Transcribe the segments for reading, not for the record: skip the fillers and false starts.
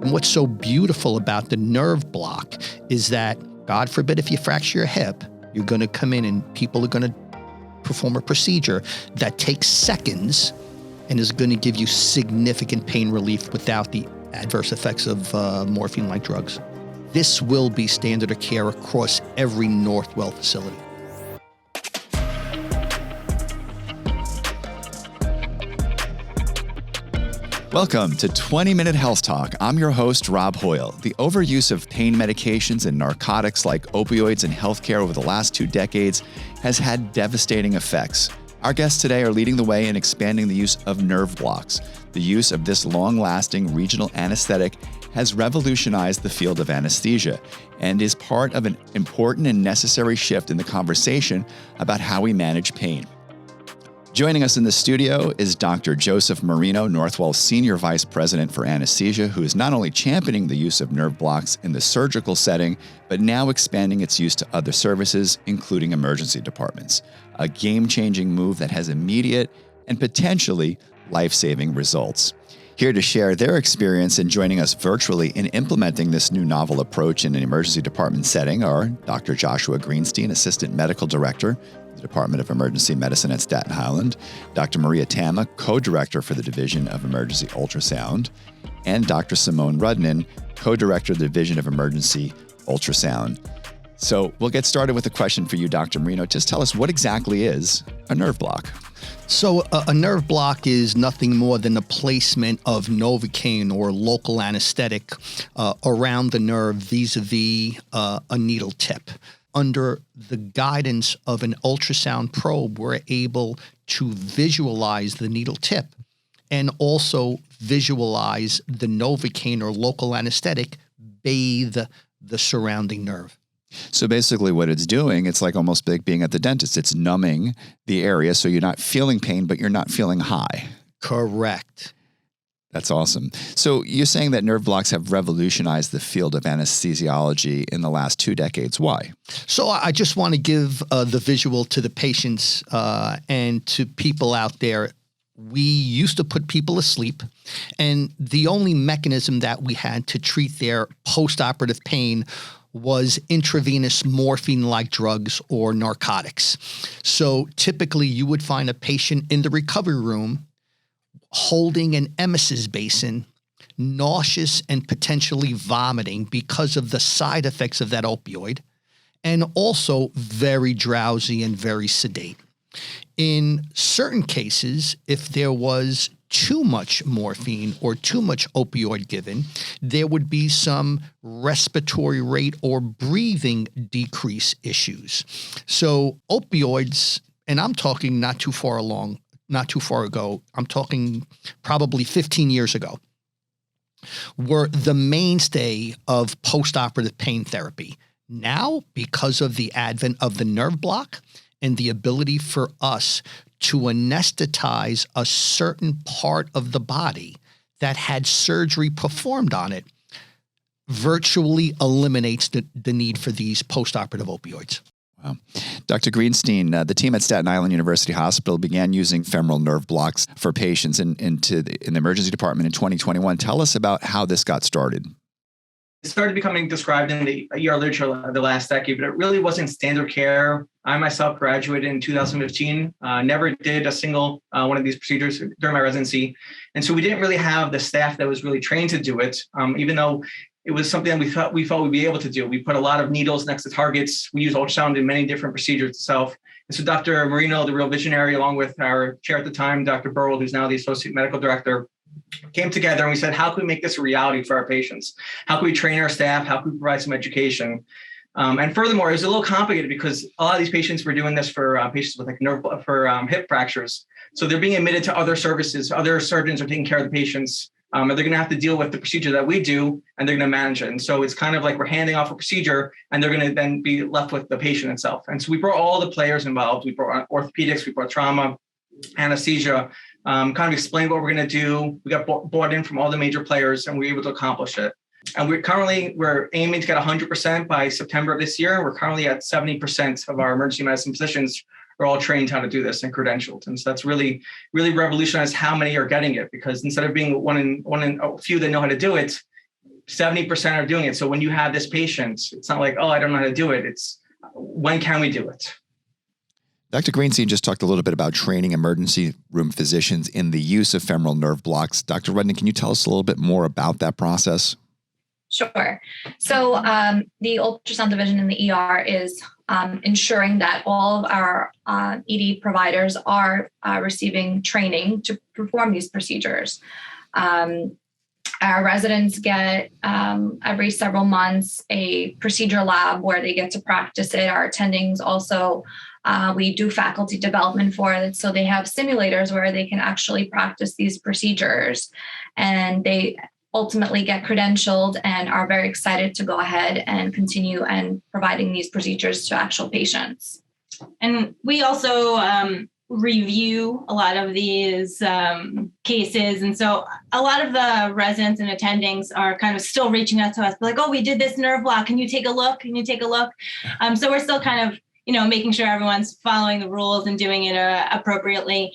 And what's so beautiful about the nerve block is that, God forbid, if you fracture your hip, you're going to come in and people are going to perform a procedure that takes seconds and is going to give you significant pain relief without the adverse effects of morphine-like drugs. This will be standard of care across every Northwell facility. Welcome to 20-Minute Health Talk. I'm your host, Rob Hoyle. The overuse of pain medications and narcotics like opioids in healthcare over the last 2 decades has had devastating effects. Our guests today are leading the way in expanding the use of nerve blocks. The use of this long-lasting regional anesthetic has revolutionized the field of anesthesia and is part of an important and necessary shift in the conversation about how we manage pain. Joining us in the studio is Dr. Joseph Marino, Northwell's Senior Vice President for Anesthesia, who is not only championing the use of nerve blocks in the surgical setting, but now expanding its use to other services, including emergency departments. A game-changing move that has immediate and potentially life-saving results. Here to share their experience in joining us virtually in implementing this new novel approach in an emergency department setting are Dr. Joshua Greenstein, Assistant Medical Director, the Department of Emergency Medicine at Staten Island, Dr. Maria Tama, Co-Director for the Division of Emergency Ultrasound, and Dr. Simone Rudnan, Co-Director of the Division of Emergency Ultrasound. So we'll get started with a question for you, Dr. Marino. Just tell us, what exactly is a nerve block? So a nerve block is nothing more than the placement of Novocaine or local anesthetic around the nerve vis-a-vis a needle tip. Under the guidance of an ultrasound probe, we're able to visualize the needle tip and also visualize the Novocaine or local anesthetic bathe the surrounding nerve. So basically what it's doing, it's like almost like being at the dentist. It's numbing the area so you're not feeling pain, but you're not feeling high. Correct. That's awesome. So you're saying that nerve blocks have revolutionized the field of anesthesiology in the last 2 decades. Why? So I just want to give the visual to the patients and to people out there. We used to put people asleep, and the only mechanism that we had to treat their post-operative pain was intravenous morphine-like drugs or narcotics. So typically you would find a patient in the recovery room holding an emesis basin, nauseous and potentially vomiting because of the side effects of that opioid, and also very drowsy and very sedate. In certain cases, if there was too much morphine or too much opioid given, there would be some respiratory rate or breathing decrease issues. So opioids, and I'm talking not too far ago, I'm talking probably 15 years ago, were the mainstay of post-operative pain therapy. Now, because of the advent of the nerve block and the ability for us to anesthetize a certain part of the body that had surgery performed on it, virtually eliminates the need for these post-operative opioids. Wow. Dr. Greenstein, the team at Staten Island University Hospital began using femoral nerve blocks for patients in the emergency department in 2021. Tell us about how this got started. It started becoming described in the ER literature the last decade, but it really wasn't standard care. I myself graduated in 2015, never did a single one of these procedures during my residency. And so we didn't really have the staff that was really trained to do it, even though it was something that we felt we'd be able to do. We put a lot of needles next to targets. We use ultrasound in many different procedures itself. And so Dr. Marino, the real visionary, along with our chair at the time, Dr. Burrell, who's now the associate medical director, came together and we said, how can we make this a reality for our patients? How can we train our staff? How can we provide some education? And furthermore, it was a little complicated because a lot of these patients were doing this for patients with hip fractures. So they're being admitted to other services. Other surgeons are taking care of the patients. They're going to have to deal with the procedure that we do, and they're going to manage it. And so it's kind of like we're handing off a procedure, and they're going to then be left with the patient itself. And so we brought all the players involved. We brought orthopedics, we brought trauma, anesthesia, kind of explained what we're going to do. We got bought in from all the major players, and we were able to accomplish it. And we're aiming to get 100% by September of this year. We're currently at 70% of our emergency medicine physicians are all trained how to do this and credentialed. And so that's really, really revolutionized how many are getting it, because instead of being one in a few that know how to do it, 70% are doing it. So when you have this patient, it's not like, oh, I don't know how to do it. It's when can we do it? Dr. Greenstein just talked a little bit about training emergency room physicians in the use of femoral nerve blocks. Dr. Rudnick, can you tell us a little bit more about that process? Sure. So the ultrasound division in the ER is ensuring that all of our ED providers are receiving training to perform these procedures. Our residents get every several months a procedure lab where they get to practice it. Our attendings also, we do faculty development for it. So they have simulators where they can actually practice these procedures, and they ultimately get credentialed and are very excited to go ahead and continue and providing these procedures to actual patients. And we also review a lot of these cases. And so a lot of the residents and attendings are kind of still reaching out to us like, oh, we did this nerve block. Can you take a look? Can you take a look? So we're still kind of, making sure everyone's following the rules and doing it appropriately.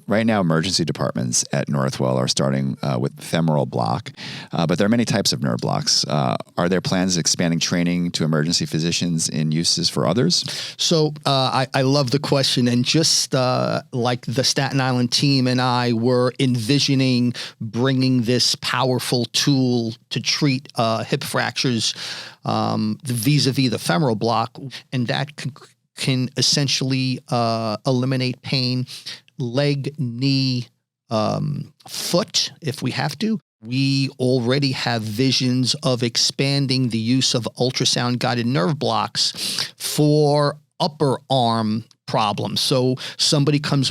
Right now, emergency departments at Northwell are starting with femoral block, but there are many types of nerve blocks. Are there plans expanding training to emergency physicians in uses for others? So I love the question. And just like the Staten Island team and I were envisioning bringing this powerful tool to treat hip fractures vis-a-vis the femoral block, and that can essentially eliminate pain, leg, knee, foot, if we have to. We already have visions of expanding the use of ultrasound-guided nerve blocks for upper arm problems. So somebody comes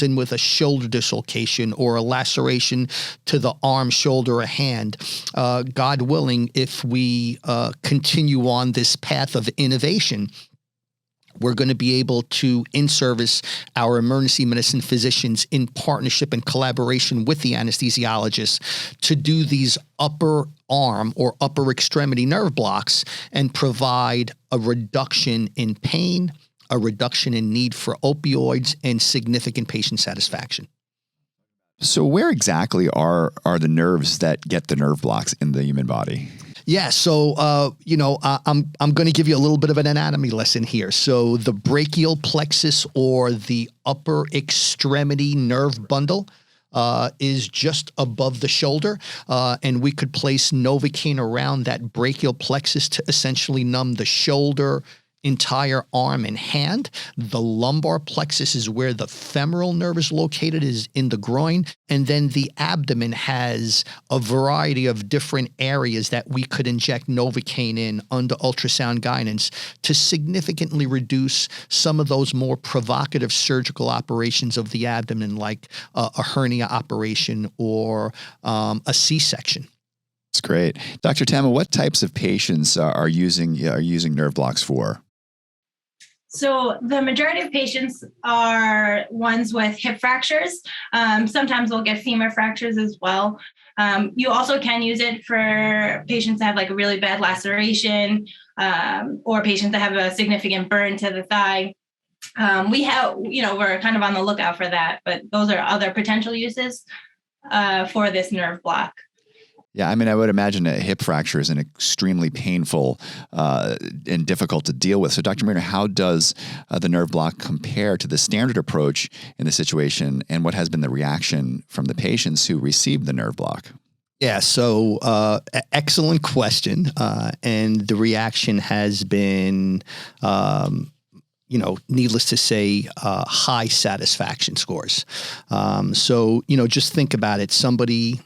in with a shoulder dislocation or a laceration to the arm, shoulder, or hand. God willing, if we continue on this path of innovation, we're going to be able to in-service our emergency medicine physicians in partnership and collaboration with the anesthesiologists to do these upper arm or upper extremity nerve blocks and provide a reduction in pain, a reduction in need for opioids, and significant patient satisfaction. So where exactly are the nerves that get the nerve blocks in the human body? Yeah, so I'm going to give you a little bit of an anatomy lesson here. So the brachial plexus or the upper extremity nerve bundle is just above the shoulder, and we could place Novocaine around that brachial plexus to essentially numb the shoulder, entire arm, and hand. The lumbar plexus is where the femoral nerve is located, is in the groin. And then the abdomen has a variety of different areas that we could inject Novocaine in under ultrasound guidance to significantly reduce some of those more provocative surgical operations of the abdomen, like a hernia operation or a C-section. That's great. Dr. Tama, what types of patients are using nerve blocks for? So the majority of patients are ones with hip fractures. Sometimes we'll get femur fractures as well. You also can use it for patients that have like a really bad laceration or patients that have a significant burn to the thigh. We're kind of on the lookout for that, but those are other potential uses for this nerve block. Yeah, I mean, I would imagine a hip fracture is an extremely painful and difficult to deal with. So, Dr. Marino, how does the nerve block compare to the standard approach in the situation, and what has been the reaction from the patients who received the nerve block? Yeah, so excellent question. And the reaction has been, needless to say, high satisfaction scores. Just think about it. Somebody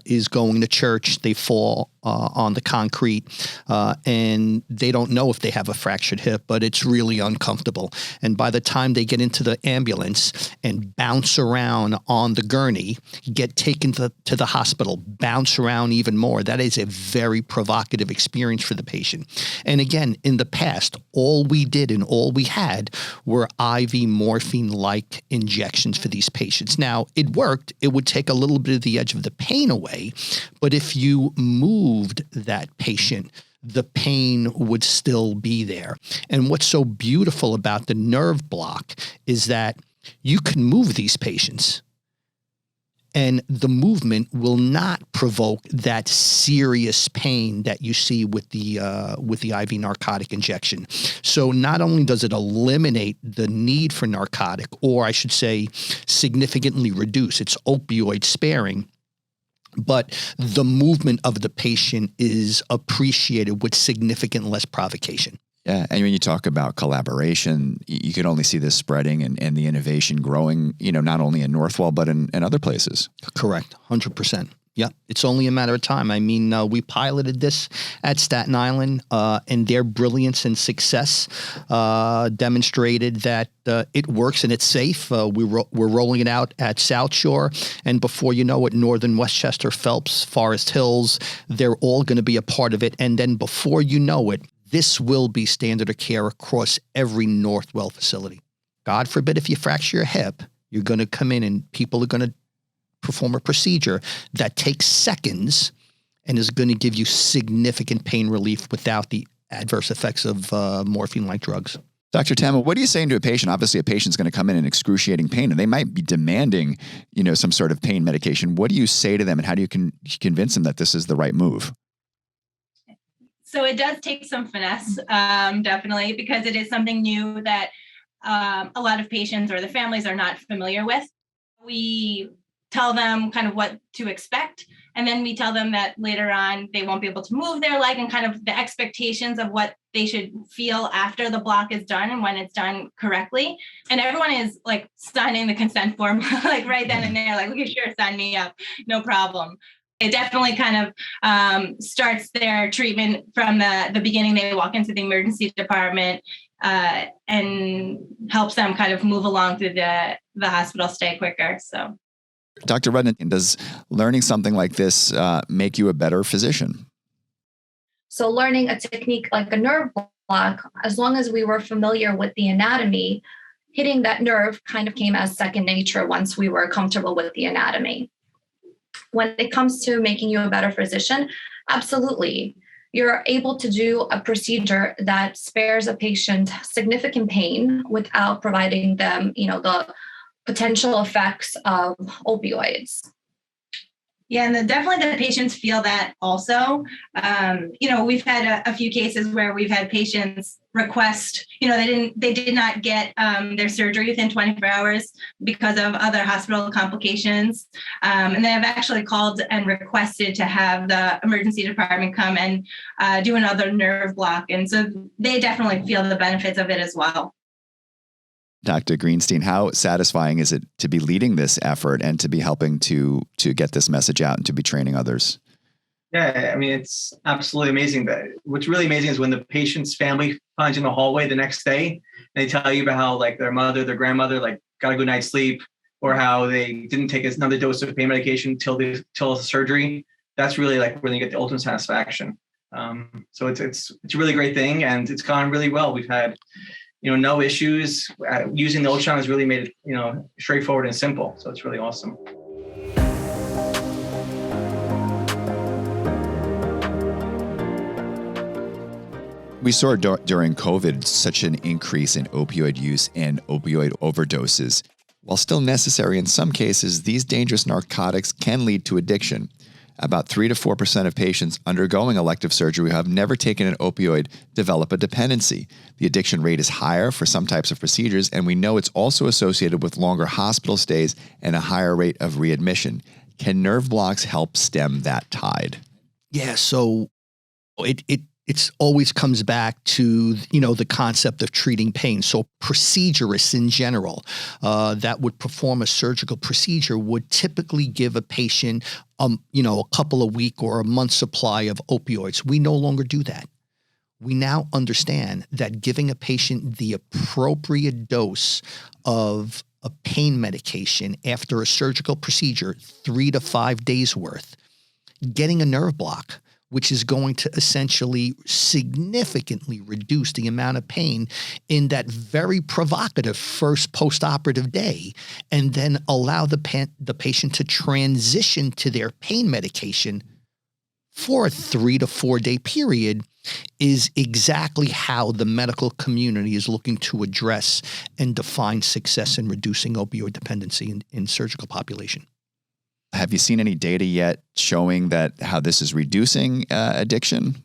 is going to church, they fall on the concrete, and they don't know if they have a fractured hip, but it's really uncomfortable. And by the time they get into the ambulance and bounce around on the gurney, get taken to the hospital, bounce around even more, that is a very provocative experience for the patient. And again, in the past, all we did and all we had were IV morphine-like injections for these patients. Now, it worked. It would take a little bit of the edge of the pain away, but if you moved that patient, the pain would still be there. And what's so beautiful about the nerve block is that you can move these patients And the movement will not provoke that serious pain that you see with the IV narcotic injection. So not only does it eliminate the need for narcotic, or I should say significantly reduce, it's opioid sparing, but the movement of the patient is appreciated with significant less provocation. Yeah. And when you talk about collaboration, you can only see this spreading and the innovation growing, not only in Northwell, but in other places. Correct. 100%. Yeah. It's only a matter of time. I mean, we piloted this at Staten Island, and their brilliance and success demonstrated that it works and it's safe. We're rolling it out at South Shore. And before you know it, Northern Westchester, Phelps, Forest Hills, they're all going to be a part of it. And then before you know it, this will be standard of care across every Northwell facility. God forbid if you fracture your hip, you're going to come in and people are going to perform a procedure that takes seconds and is going to give you significant pain relief without the adverse effects of morphine-like drugs. Dr. Tama, what are you saying to a patient? Obviously, a patient's going to come in excruciating pain, and they might be demanding, some sort of pain medication. What do you say to them, and how do you convince them that this is the right move? So it does take some finesse, definitely, because it is something new that a lot of patients or the families are not familiar with. We tell them kind of what to expect, and then we tell them that later on they won't be able to move their leg, and kind of the expectations of what they should feel after the block is done and when it's done correctly. And everyone is like signing the consent form like right then and there, like, okay, sure, sign me up, no problem. It definitely kind of starts their treatment from the beginning. They walk into the emergency department and helps them kind of move along through the hospital stay quicker. So, Dr. Rudden, does learning something like this make you a better physician? So learning a technique like a nerve block, as long as we were familiar with the anatomy, hitting that nerve kind of came as second nature once we were comfortable with the anatomy. When it comes to making you a better physician, absolutely. You're able to do a procedure that spares a patient significant pain without providing them, the potential effects of opioids. Yeah, and definitely the patients feel that also. We've had a few cases where we've had patients request, they did not get their surgery within 24 hours because of other hospital complications. And they have actually called and requested to have the emergency department come and do another nerve block. And so they definitely feel the benefits of it as well. Dr. Greenstein, how satisfying is it to be leading this effort and to be helping to get this message out and to be training others? Yeah, I mean, it's absolutely amazing. What's really amazing is when the patient's family finds you in the hallway the next day, and they tell you about how like their mother, their grandmother, like got a good night's sleep, or how they didn't take another dose of pain medication till the surgery. That's really like when you get the ultimate satisfaction. So it's a really great thing, and it's gone really well. We've had no issues. Using the ultrasound has really made it, straightforward and simple. So it's really awesome. We saw during COVID such an increase in opioid use and opioid overdoses. While still necessary in some cases, these dangerous narcotics can lead to addiction. About 3 to 4% of patients undergoing elective surgery who have never taken an opioid develop a dependency. The addiction rate is higher for some types of procedures, and we know it's also associated with longer hospital stays and a higher rate of readmission. Can nerve blocks help stem that tide? Yeah, so it's always comes back to, the concept of treating pain. So procedurists in general that would perform a surgical procedure would typically give a patient, a couple of week or a month supply of opioids. We no longer do that. We now understand that giving a patient the appropriate dose of a pain medication after a surgical procedure, 3 to 5 days worth, getting a nerve block, which is going to essentially significantly reduce the amount of pain in that very provocative first postoperative day, and then allow the patient to transition to their pain medication for a 3 to 4 day period, is exactly how the medical community is looking to address and define success in reducing opioid dependency in surgical population. Have you seen any data yet showing that how this is reducing addiction?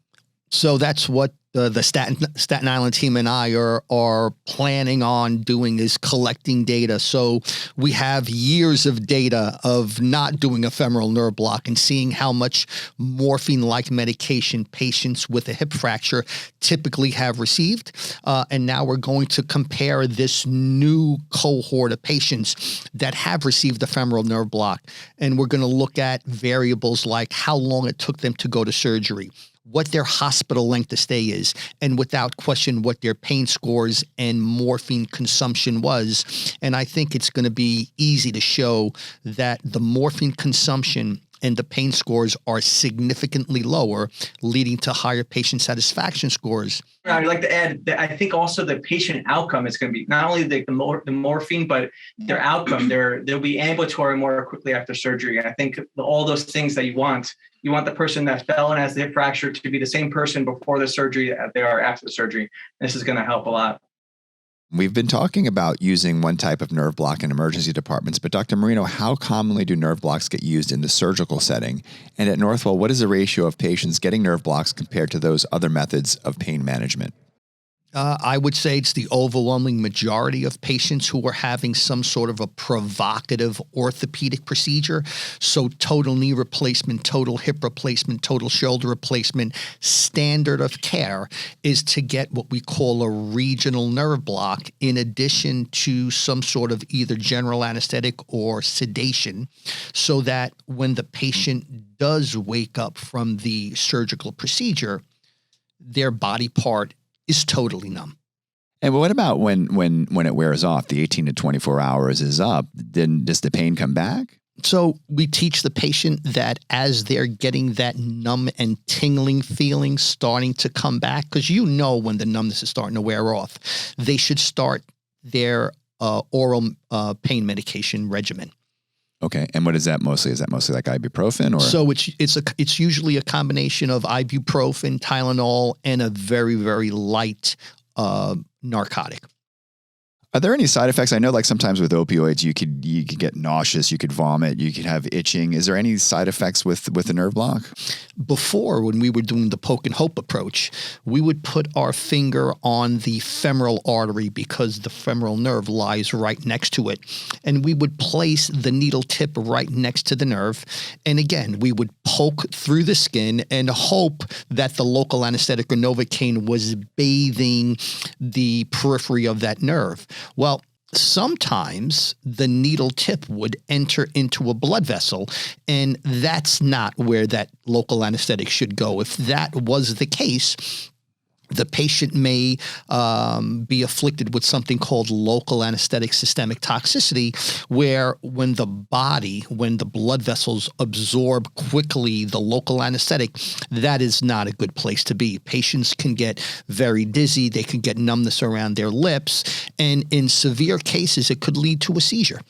So that's what the Staten Island team and I are planning on doing, is collecting data. So we have years of data of not doing a femoral nerve block and seeing how much morphine-like medication patients with a hip fracture typically have received. And now we're going to compare this new cohort of patients that have received a femoral nerve block. And we're going to look at variables like how long it took them to go to surgery, what their hospital length of stay is, and without question, what their pain scores and morphine consumption was. And I think it's going to be easy to show that the morphine consumption and the pain scores are significantly lower, leading to higher patient satisfaction scores. I'd like to add that I think also the patient outcome is going to be not only the morphine, but their outcome. They'll be ambulatory more quickly after surgery. I think all those things that you want the person that fell and has the hip fracture to be the same person before the surgery that they are after the surgery. This is going to help a lot. We've been talking about using one type of nerve block in emergency departments, but Dr. Marino, how commonly do nerve blocks get used in the surgical setting? And at Northwell, what is the ratio of patients getting nerve blocks compared to those other methods of pain management? I would say it's the overwhelming majority of patients who are having some sort of a provocative orthopedic procedure. So total knee replacement, total hip replacement, total shoulder replacement. Standard of care is to get what we call a regional nerve block in addition to some sort of either general anesthetic or sedation, so that when the patient does wake up from the surgical procedure, their body part is totally numb. And what about when it wears off, the 18 to 24 hours is up, then does the pain come back? So we teach the patient that as they're getting that numb and tingling feeling starting to come back, because when the numbness is starting to wear off, they should start their oral pain medication regimen. Okay. And what is that mostly? Is that mostly like ibuprofen or? So it's usually a combination of ibuprofen, Tylenol, and a very, very light narcotic. Are there any side effects? I know like sometimes with opioids, you could get nauseous, you could vomit, you could have itching. Is there any side effects with the nerve block? Before, when we were doing the poke and hope approach, we would put our finger on the femoral artery because the femoral nerve lies right next to it. And we would place the needle tip right next to the nerve. And again, we would poke through the skin and hope that the local anesthetic or Novocaine was bathing the periphery of that nerve. Well, sometimes the needle tip would enter into a blood vessel, and that's not where that local anesthetic should go. If that was the case, the patient may be afflicted with something called local anesthetic systemic toxicity, where when the blood vessels absorb quickly the local anesthetic, that is not a good place to be. Patients can get very dizzy. They can get numbness around their lips. And in severe cases, it could lead to a seizure.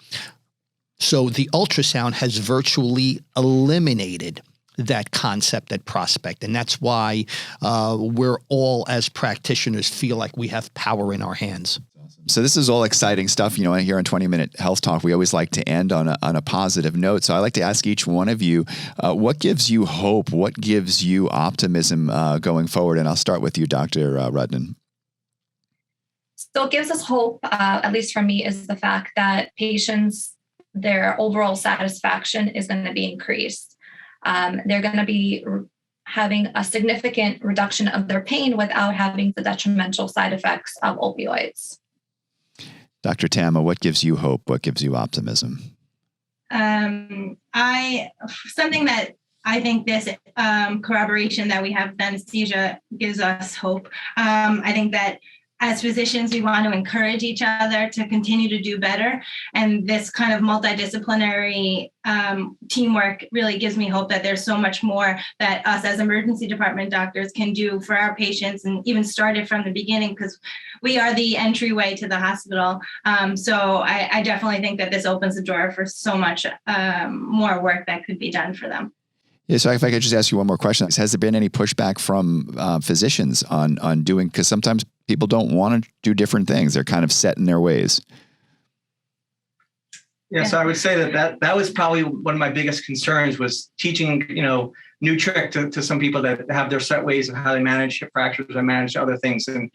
So the ultrasound has virtually eliminated that concept, that prospect. And that's why we're all, as practitioners, feel like we have power in our hands. So this is all exciting stuff. Here on 20-Minute Health Talk, we always like to end on a positive note. So I like to ask each one of you, what gives you hope? What gives you optimism going forward? And I'll start with you, Dr. Rudnan. So what gives us hope, at least for me, is the fact that patients, their overall satisfaction is going to be increased. They're going to be having a significant reduction of their pain without having the detrimental side effects of opioids. Dr. Tama, what gives you hope? What gives you optimism? Something that I think this corroboration that we have with anesthesia gives us hope. I think that as physicians, we want to encourage each other to continue to do better. And this kind of multidisciplinary teamwork really gives me hope that there's so much more that us as emergency department doctors can do for our patients, and even started from the beginning, because we are the entryway to the hospital. So I definitely think that this opens the door for so much more work that could be done for them. Yeah, so if I could just ask you one more question. Has there been any pushback from physicians on doing, because sometimes people don't want to do different things. They're kind of set in their ways. Yeah, so I would say that was probably one of my biggest concerns, was teaching, new trick to some people that have their set ways of how they manage hip fractures or manage other things. And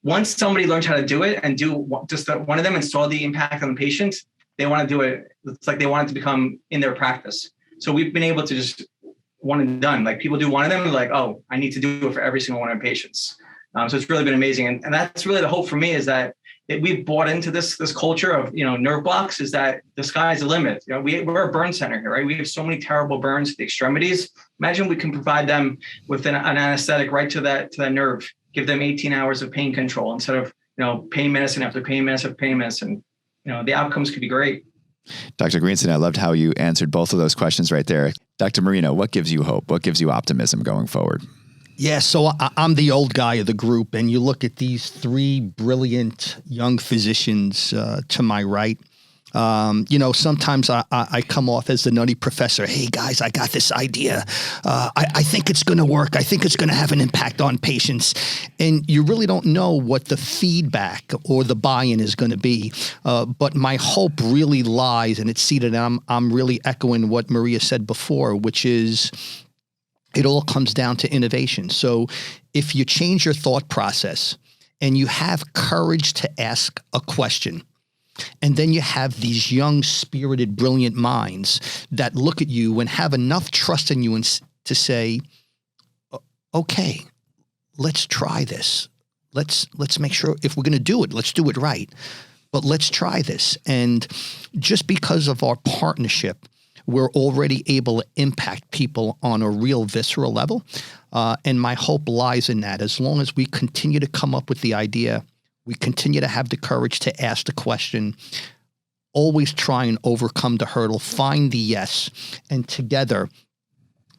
once somebody learns how to do it and do just one of them and saw the impact on the patient, they want to do it. It's like they want it to become in their practice. So we've been able to just one and done. Like people do one of them and like, oh, I need to do it for every single one of my patients. So it's really been amazing. And that's really the hope for me, is that we've bought into this culture of, nerve blocks, is that the sky's the limit. We're a burn center here, right? We have so many terrible burns to the extremities. Imagine we can provide them with an anesthetic right to that nerve, give them 18 hours of pain control instead of, pain medicine after pain medicine after pain medicine. The outcomes could be great. Dr. Greenstein, I loved how you answered both of those questions right there. Dr. Marino, what gives you hope? What gives you optimism going forward? Yeah, so I'm the old guy of the group, and you look at these three brilliant young physicians to my right. Sometimes I come off as the nutty professor. Hey, guys, I got this idea. I think it's going to work. I think it's going to have an impact on patients. And you really don't know what the feedback or the buy-in is going to be. But my hope really lies, and it's seated, and I'm really echoing what Maria said before, which is, it all comes down to innovation. So if you change your thought process and you have courage to ask a question, and then you have these young, spirited, brilliant minds that look at you and have enough trust in you and to say, okay, let's try this. Let's make sure, if we're going to do it, let's do it right. But let's try this. And just because of our partnership, we're already able to impact people on a real visceral level. And my hope lies in that. As long as we continue to come up with the idea, we continue to have the courage to ask the question, always try and overcome the hurdle, find the yes, and together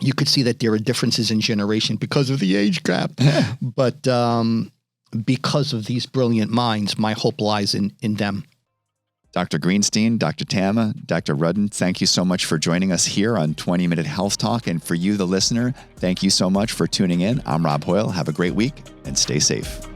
you could see that there are differences in generation because of the age gap. But because of these brilliant minds, my hope lies in them. Dr. Greenstein, Dr. Tama, Dr. Rudden, thank you so much for joining us here on 20 Minute Health Talk. And for you, the listener, thank you so much for tuning in. I'm Rob Hoyle. Have a great week and stay safe.